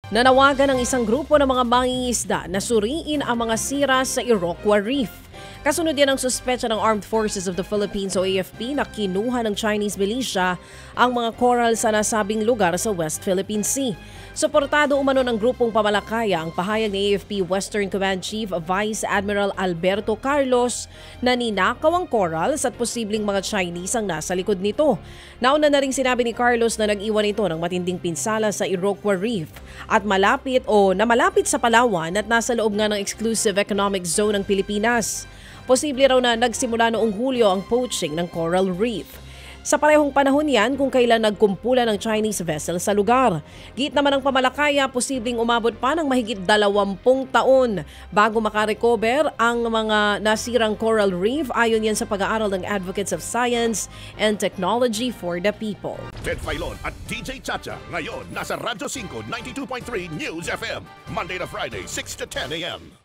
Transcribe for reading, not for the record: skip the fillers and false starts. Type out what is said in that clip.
Nanawagan ng isang grupo ng mga mangingisda na suriin ang mga sira sa Iroquois Reef. Kasunod yan ang suspecha ng Armed Forces of the Philippines o AFP na kinuha ng Chinese militia ang mga coral sa nasabing lugar sa West Philippine Sea. Suportado umano ng grupong pamalakaya ang pahayag ni AFP Western Command Chief Vice Admiral Alberto Carlos na ninakaw ang corals at posibleng mga Chinese ang nasa likod nito. Nauna na ring sinabi ni Carlos na nag-iwan ito ng matinding pinsala sa Iroquois Reef at malapit sa Palawan at nasa loob nga ng exclusive economic zone ng Pilipinas. Posible raw na nagsimula noong Hulyo ang poaching ng coral reef. Sa parehong panahon yan kung kailan nagkumpulan ng Chinese vessel sa lugar. Git naman ng pamalakaya, posibleng umabot pa ng mahigit 20 taon bago makarecover ang mga nasirang coral reef ayon yan sa pag-aaral ng Advocates of Science and Technology for the People. Ted Filon at DJ Chacha ngayon nasa Radyo 5 92.3 News FM Monday to Friday 6 to 10 a.m.